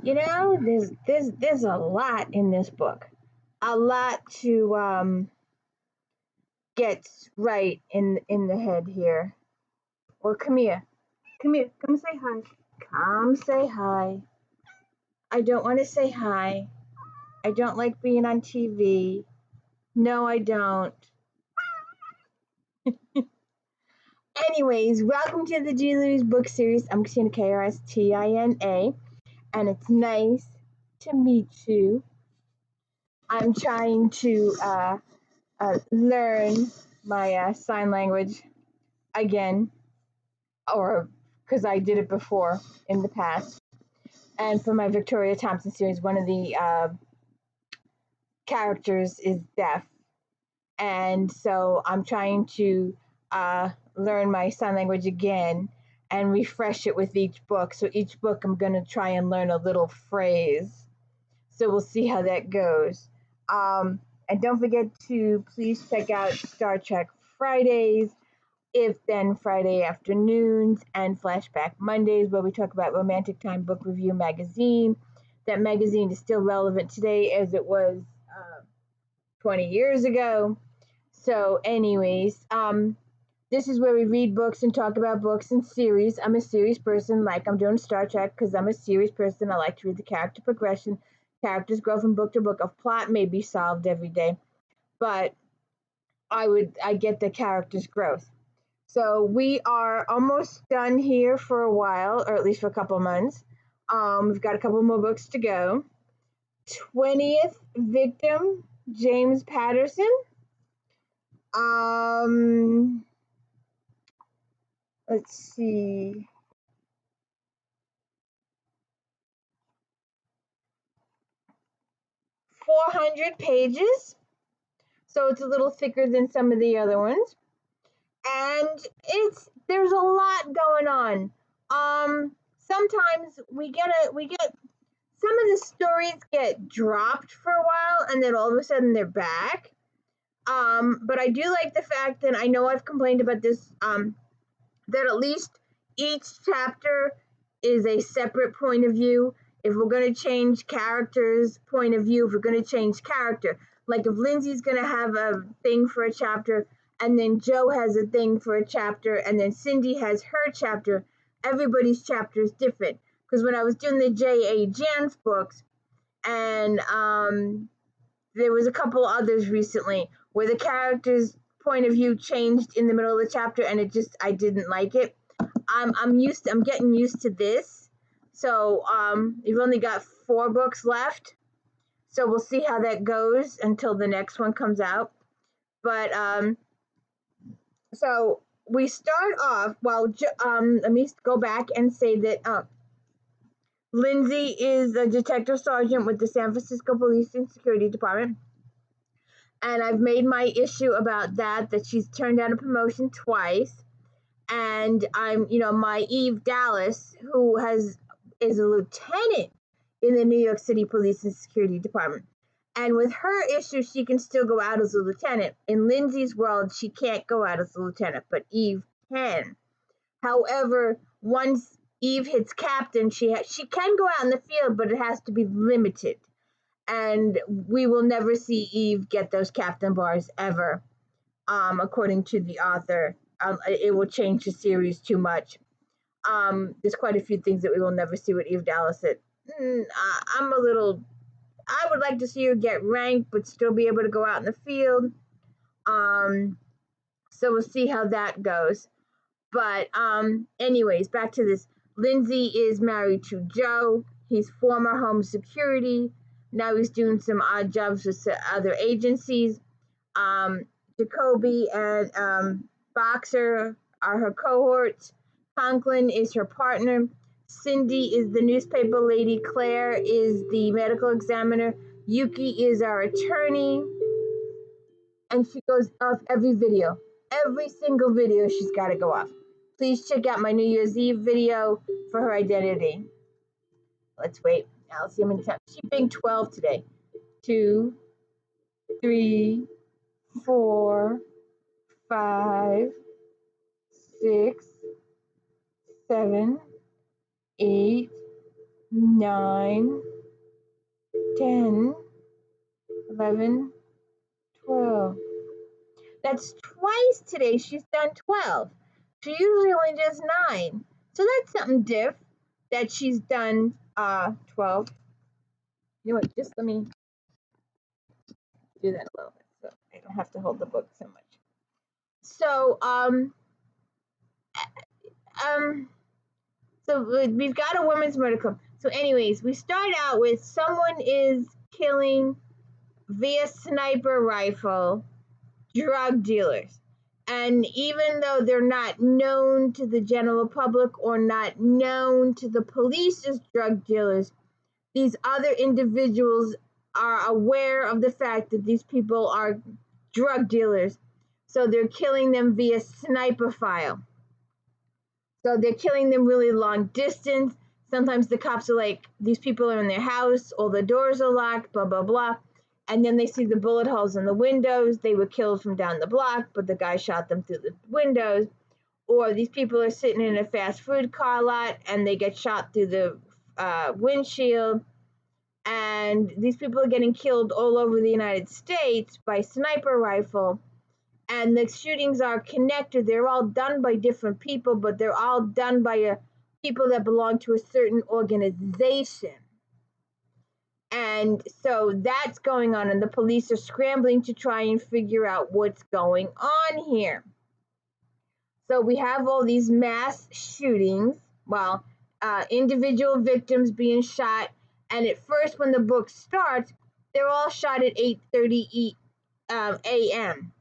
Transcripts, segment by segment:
You know, there's a lot in this book. A lot to get right in the head here. Well, come here. Come here. Come say hi. Come say hi. I don't want to say hi. I don't like being on TV. No, I don't. Anyways, welcome to the Julie's book series. I'm Christina, Kristina, and it's nice to meet you. I'm trying to learn my sign language again, or because I did it before in the past. And for my Victoria Thompson series, one of the characters is deaf, and so I'm trying to learn my sign language again and refresh it with each book. So each book, I'm going to try and learn a little phrase. So we'll see how that goes. And don't forget to please check out Star Trek Fridays, If Then Friday afternoons, and Flashback Mondays, where we talk about Romantic Time Book Review magazine. That magazine is still relevant today as it was 20 years ago. So, anyways, this is where we read books and talk about books and series. I'm a series person, like I'm doing Star Trek, because I'm a series person. I like to read the character progression. Characters grow from book to book. A plot may be solved every day, but I get the characters' growth. So we are almost done here for a while, or at least for a couple of months. We've got a couple more books to go. 20th Victim, James Patterson. Let's see. 400 pages. So it's a little thicker than some of the other ones. And there's a lot going on. Sometimes we get some of the stories get dropped for a while and then all of a sudden they're back. But I do like the fact that I know I've complained about this, that at least each chapter is a separate point of view. If we're going to change characters' point of view, if we're going to change character, like if Lindsay's going to have a thing for a chapter, and then Joe has a thing for a chapter, and then Cindy has her chapter, everybody's chapter is different. Because when I was doing the J.A. Jans books, and there was a couple others recently where the character's point of view changed in the middle of the chapter, and I didn't like it. I'm getting used to this. So you've only got 4 books left. So we'll see how that goes until the next one comes out. But so we start off. Well, let me go back and say that Lindsay is a detective sergeant with the San Francisco Police and Security Department. And I've made my issue about that she's turned down a promotion twice. And I'm, my Eve Dallas, who is a lieutenant in the New York City Police and Security Department. And with her issue, she can still go out as a lieutenant. In Lindsay's world, she can't go out as a lieutenant, but Eve can. However, once Eve hits captain, she can go out in the field, but it has to be limited. And we will never see Eve get those captain bars ever, according to the author. It will change the series too much. There's quite a few things that we will never see with Eve Dallas. I would like to see her get ranked, but still be able to go out in the field. So we'll see how that goes. But anyways, back to this. Lindsay is married to Joe. He's former home security. Now he's doing some odd jobs with other agencies. Jacoby and Boxer are her cohorts. Conklin is her partner. Cindy is the newspaper lady. Claire is the medical examiner. Yuki is our attorney. And she goes off every video. Every single video she's got to go off. Please check out my New Year's Eve video for her identity. Let's wait. Now let's see how many times. She's being 12 today. 2, 3, 4, 5, 6, 7, 8, 9, 10, 11, 12. That's twice today she's done 12. She usually only does 9. So that's something diff that she's done 12. You know what? Just let me do that a little bit so I don't have to hold the book so much. So um so we've got a women's murder club. So anyways, we start out with someone is killing via sniper rifle drug dealers. And even though they're not known to the general public or not known to the police as drug dealers, these other individuals are aware of the fact that these people are drug dealers. So they're killing them via sniper file. So they're killing them really long distance. Sometimes the cops are like, these people are in their house, all the doors are locked, blah, blah, blah. And then they see the bullet holes in the windows. They were killed from down the block, but the guy shot them through the windows. Or these people are sitting in a fast food car lot and they get shot through the windshield. And these people are getting killed all over the United States by sniper rifle. And the shootings are connected. They're all done by different people, but they're all done by people that belong to a certain organization. And so that's going on, and the police are scrambling to try and figure out what's going on here. So we have all these mass shootings, well, individual victims being shot, and at first when the book starts, they're all shot at 8:30 a.m.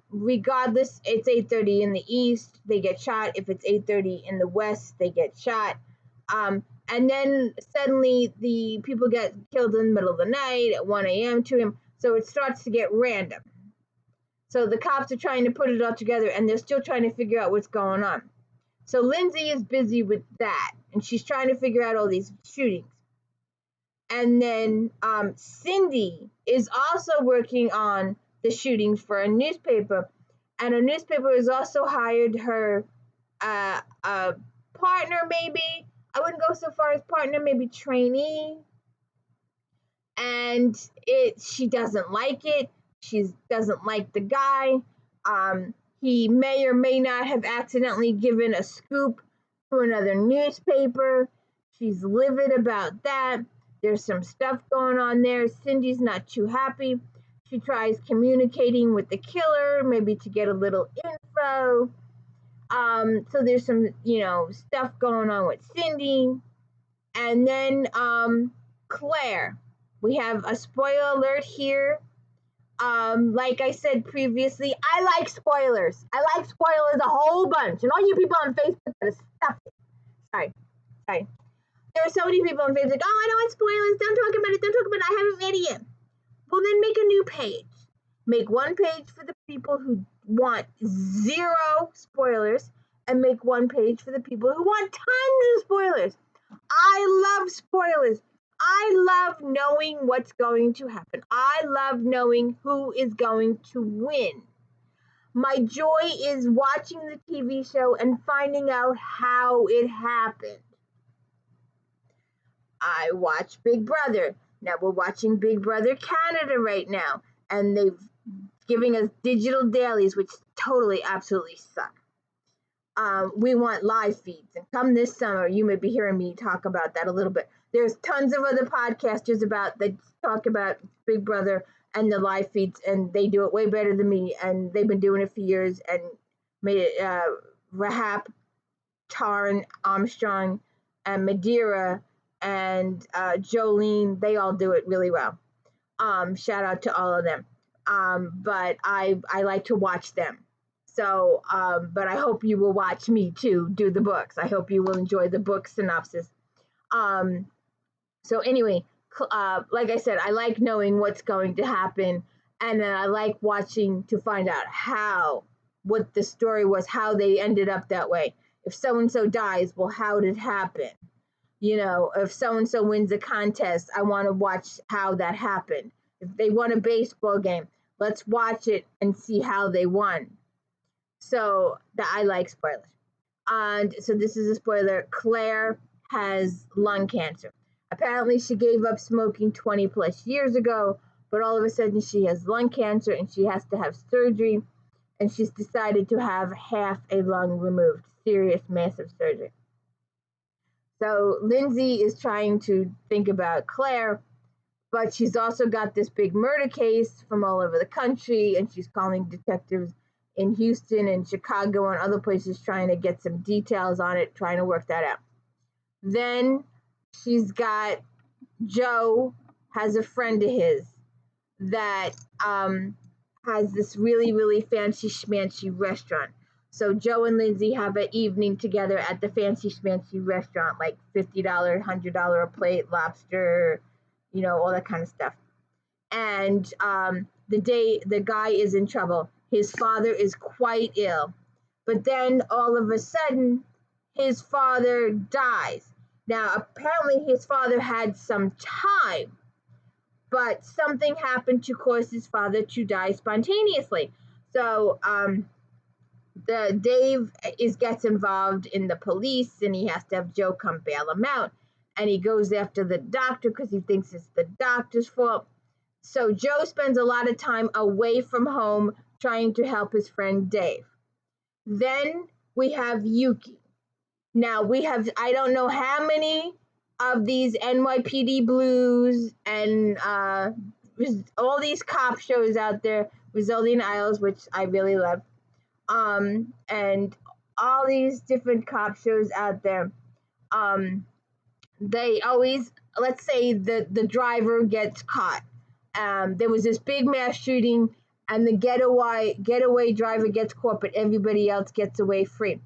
Regardless, it's 8:30 in the east, they get shot. If it's 8:30 in the west, they get shot. And then suddenly the people get killed in the middle of the night at 1 a.m., 2 a.m. So it starts to get random. So the cops are trying to put it all together and they're still trying to figure out what's going on. So Lindsay is busy with that and she's trying to figure out all these shootings. And then Cindy is also working on the shootings for a newspaper. And a newspaper has also hired her partner, maybe. I wouldn't go so far as partner, maybe trainee. And she doesn't like it. She doesn't like the guy. He may or may not have accidentally given a scoop to another newspaper. She's livid about that. There's some stuff going on there. Cindy's not too happy. She tries communicating with the killer, maybe to get a little info. So there's some, stuff going on with Cindy. And then Claire. We have a spoiler alert here. Like I said previously, I like spoilers. I like spoilers a whole bunch. And all you people on Facebook gotta stop it. Sorry. There are so many people on Facebook, oh, I don't want spoilers. Don't talk about it. I haven't read it yet. Well, then make a new page. Make one page for the people who want 0 spoilers and make one page for the people who want tons of spoilers. I love spoilers. I love knowing what's going to happen. I love knowing who is going to win. My joy is watching the TV show and finding out how it happened. I watch Big Brother. Now we're watching Big Brother Canada right now, and they've giving us digital dailies, which totally, absolutely suck. We want live feeds, and come this summer, you may be hearing me talk about that a little bit. There's tons of other podcasters that talk about Big Brother and the live feeds, and they do it way better than me, and they've been doing it for years, and made it, Rahap, Taran, Armstrong, and Madeira, and Jolene, they all do it really well. Shout out to all of them. But I like to watch them. So, but I hope you will watch me too do the books. I hope you will enjoy the book synopsis. So anyway, like I said, I like knowing what's going to happen, and then I like watching to find out what the story was, how they ended up that way. If so-and-so dies, well, how did it happen? If so-and-so wins a contest, I want to watch how that happened. If they won a baseball game, let's watch it and see how they won. So I like spoilers. And so this is a spoiler. Claire has lung cancer. Apparently, she gave up smoking 20 plus years ago, but all of a sudden she has lung cancer and she has to have surgery, and she's decided to have half a lung removed. Serious, massive surgery. So Lindsay is trying to think about Claire, but she's also got this big murder case from all over the country, and she's calling detectives in Houston and Chicago and other places trying to get some details on it, trying to work that out. Then she's got Joe has a friend of his that has this really, really fancy schmancy restaurant. So Joe and Lindsay have an evening together at the fancy schmancy restaurant, like $50, $100 a plate, lobster, all that kind of stuff. And the guy is in trouble. His father is quite ill. But then all of a sudden, his father dies. Now, apparently his father had some time, but something happened to cause his father to die spontaneously. So Dave gets involved in the police, and he has to have Joe come bail him out. And he goes after the doctor because he thinks it's the doctor's fault. So Joe spends a lot of time away from home trying to help his friend Dave. Then we have Yuki. Now I don't know how many of these NYPD Blues and all these cop shows out there, Brazilian Isles, which I really love, and all these different cop shows out there. They always, let's say the driver gets caught. There was this big mass shooting, and the getaway driver gets caught, but everybody else gets away free.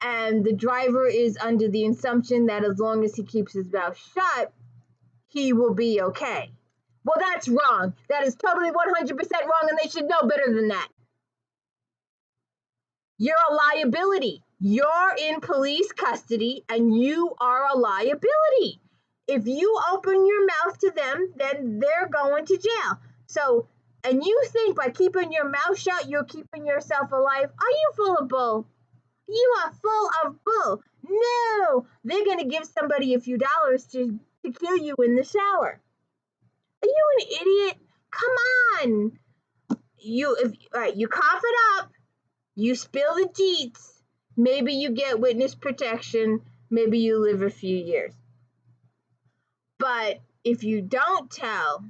And the driver is under the assumption that as long as he keeps his mouth shut, he will be okay. Well, that's wrong. That is totally 100% wrong, and they should know better than that. You're a liability. You're in police custody, and you are a liability. If you open your mouth to them, then they're going to jail. So, and you think by keeping your mouth shut, you're keeping yourself alive? Are you full of bull? You are full of bull. No, they're going to give somebody a few dollars to kill you in the shower. Are you an idiot? Come on. You cough it up. You spill the deets. Maybe you get witness protection. Maybe you live a few years. But if you don't tell,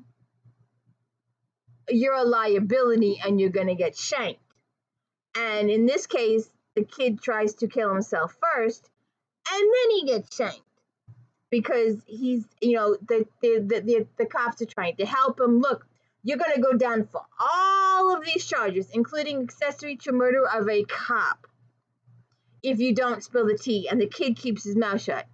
you're a liability and you're going to get shanked. And in this case, the kid tries to kill himself first, and then he gets shanked because he's, the cops are trying to help him. Look, you're going to go down for all of these charges, including accessory to murder of a cop, if you don't spill the tea. And the kid keeps his mouth shut.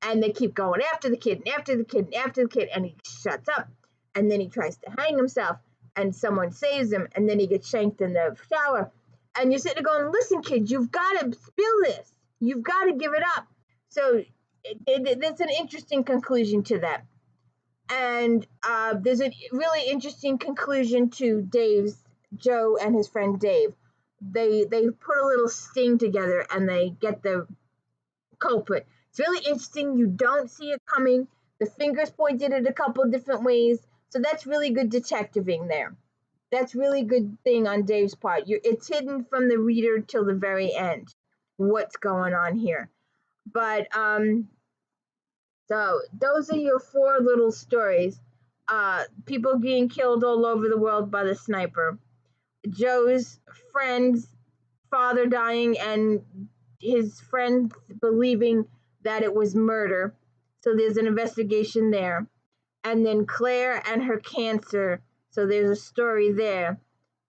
And they keep going after the kid and after the kid and after the kid, and he shuts up. And then he tries to hang himself, and someone saves him, and then he gets shanked in the shower. And you're sitting there going, listen, kid, you've got to spill this. You've got to give it up. So there's an interesting conclusion to that. And there's a really interesting conclusion to Joe and his friend Dave. They put a little sting together, and they get the culprit. It's really interesting. You don't see it coming. The finger's pointed at a couple different ways. So that's really good detectiving there. That's really good thing on Dave's part. It's hidden from the reader till the very end, what's going on here. But so those are your 4 little stories. People being killed all over the world by the sniper. Joe's friend's father dying and his friend believing that it was murder. So there's an investigation there. And then Claire and her cancer. So there's a story there.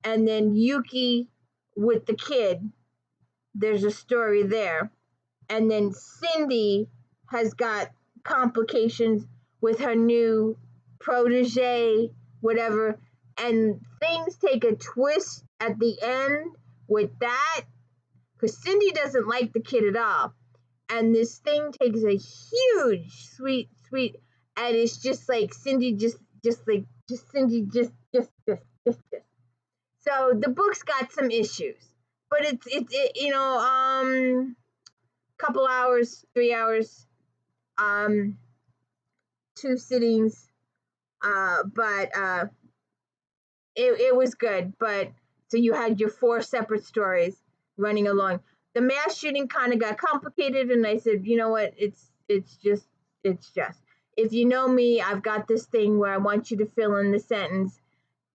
And then Yuki with the kid. There's a story there. And then Cindy has got complications with her new protege, whatever. And things take a twist at the end with that. Because Cindy doesn't like the kid at all. And this thing takes a huge, sweet, and it's just like Cindy Cindy. So the book's got some issues, but it's couple hours, 3 hours, 2 sittings, but it was good. But so you had your 4 separate stories running along. The mass shooting kind of got complicated, and I said, you know what? It's just. If you know me, I've got this thing where I want you to fill in the sentence.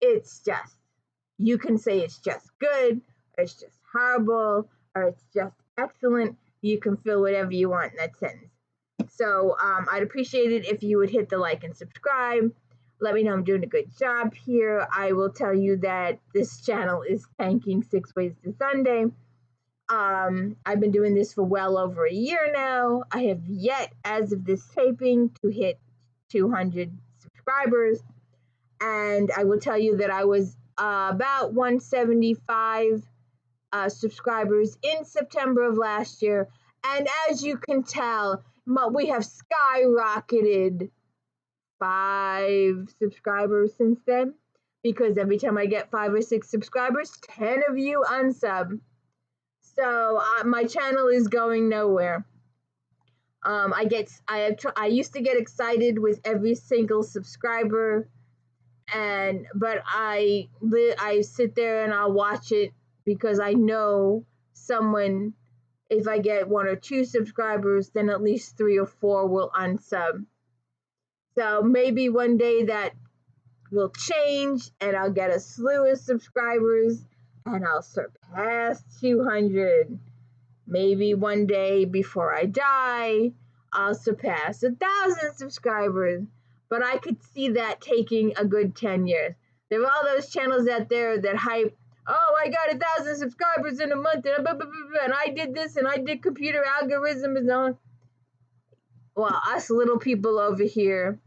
It's just. You can say it's just good, or it's just horrible, or it's just excellent. You can fill whatever you want in that sentence. So I'd appreciate it if you would hit the like and subscribe. Let me know I'm doing a good job here. I will tell you that this channel is tanking 6 ways to Sunday. I've been doing this for well over a year now. I have yet, as of this taping, to hit 200 subscribers. And I will tell you that I was about 175 subscribers in September of last year. And as you can tell, we have skyrocketed 5 subscribers since then, because every time I get 5 or 6 subscribers, 10 of you unsub. So my channel is going nowhere. I used to get excited with every single subscriber, but I sit there and I'll watch it, because I know someone, if I get 1 or 2 subscribers, then at least 3 or 4 will unsub. So maybe one day that will change and I'll get a slew of subscribers and I'll surpass 200. Maybe one day before I die, I'll surpass 1,000 subscribers. But I could see that taking a good 10 years. There are all those channels out there that hype, oh, I got 1,000 subscribers in a month, and I did this, and I did computer algorithms and all. Well, us little people over here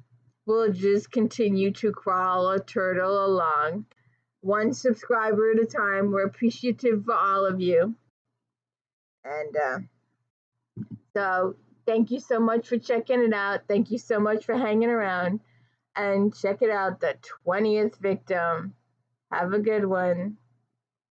will just continue to crawl or turtle along, 1 subscriber at a time. We're appreciative for all of you. And so thank you so much for checking it out. Thank you so much for hanging around. And check it out, the 20th victim. Have a good one.